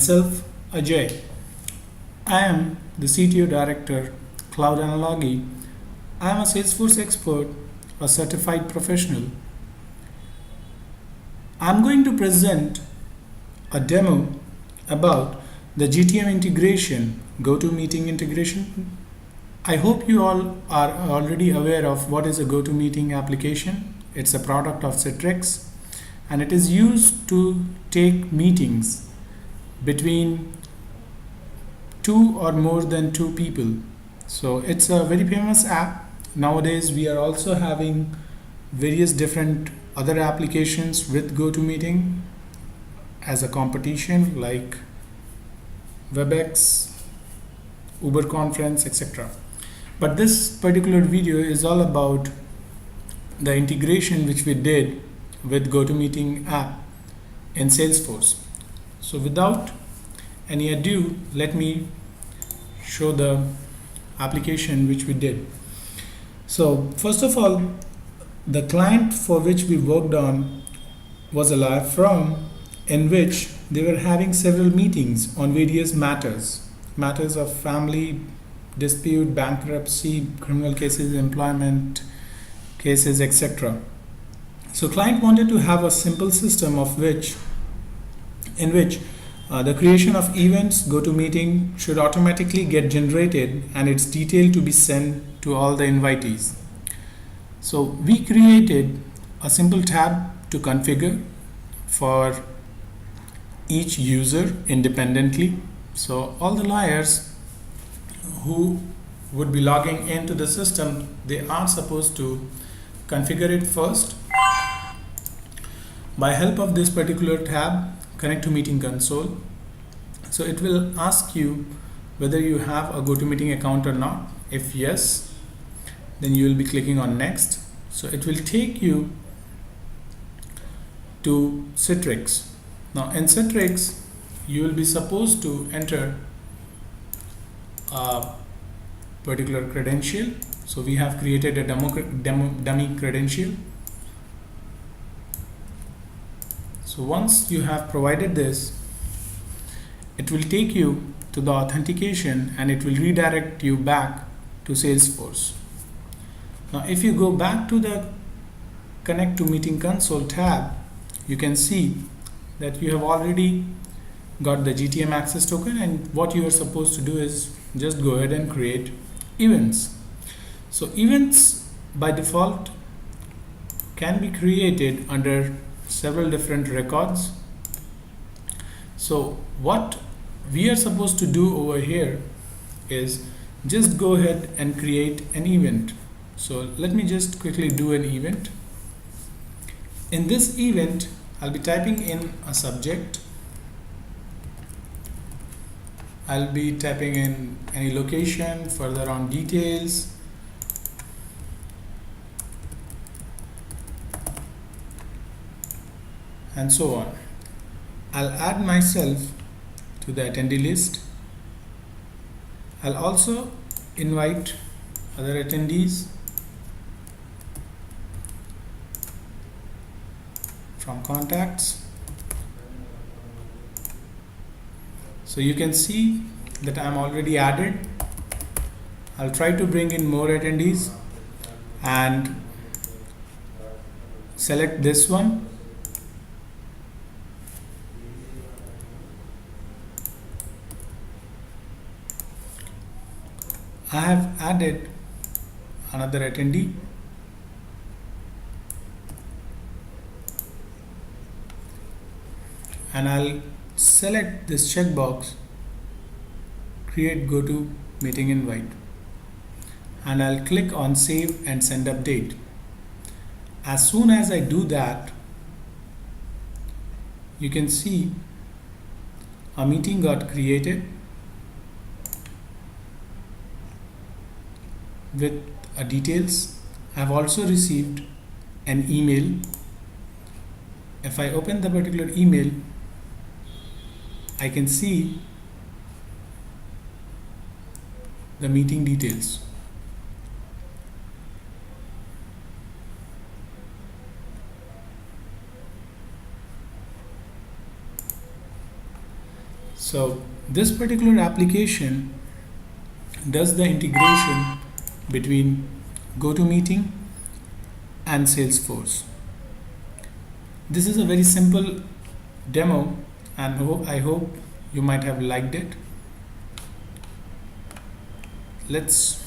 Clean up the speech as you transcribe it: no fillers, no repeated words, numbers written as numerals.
myself, Ajay. I am the CTO Director, Cloud Analogy. I am a Salesforce expert, a certified professional. I'm going to present a demo about the GTM integration, GoToMeeting integration. I hope you all are already aware of what is a GoToMeeting application. It's a product of Citrix and it is used to take meetings between two or more than two people. So it's a very famous app. Nowadays we are also having various different other applications with GoToMeeting as a competition like WebEx, Uber Conference, etc. But this particular video is all about the integration which we did with GoToMeeting app in Salesforce. So without any ado, let me show the application which we did. So first of all, the client for which we worked on was a law firm in which they were having several meetings on various matters of family dispute, bankruptcy, criminal cases, employment cases, etc. So client wanted to have a simple system in which the creation of events, GoToMeeting should automatically get generated and its detail to be sent to all the invitees. So we created a simple tab to configure for each user independently. So all the lawyers who would be logging into the system, they are supposed to configure it first. By help of this particular tab, connect to meeting console. So it will ask you whether you have a GoToMeeting account or not. If yes, then you will be clicking on next. So it will take you to Citrix. Now in Citrix, you will be supposed to enter a particular credential. So we have created a dummy credential. So once you have provided this, it will take you to the authentication and it will redirect you back to Salesforce. Now if you go back to the Connect to Meeting Console tab, you can see that you have already got the GTM access token, and what you are supposed to do is just go ahead and create events. So events by default can be created under several different records. So what we are supposed to do over here is just go ahead and create an event. So let me just quickly do an event. In this event, I'll be typing in a subject. I'll be typing in any location, further on details, and so on. I'll add myself to the attendee list. I'll also invite other attendees from contacts. So you can see that I'm already added. I'll try to bring in more attendees and select this one. I have added another attendee. And I'll select this checkbox, create GoToMeeting invite, and I'll click on save and send update. As soon as I do that, you can see a meeting got created with details. I've also received an email. If I open the particular email, I can see the meeting details. So this particular application does the integration between GoToMeeting and Salesforce. This is a very simple demo, and I hope you might have liked it. Let's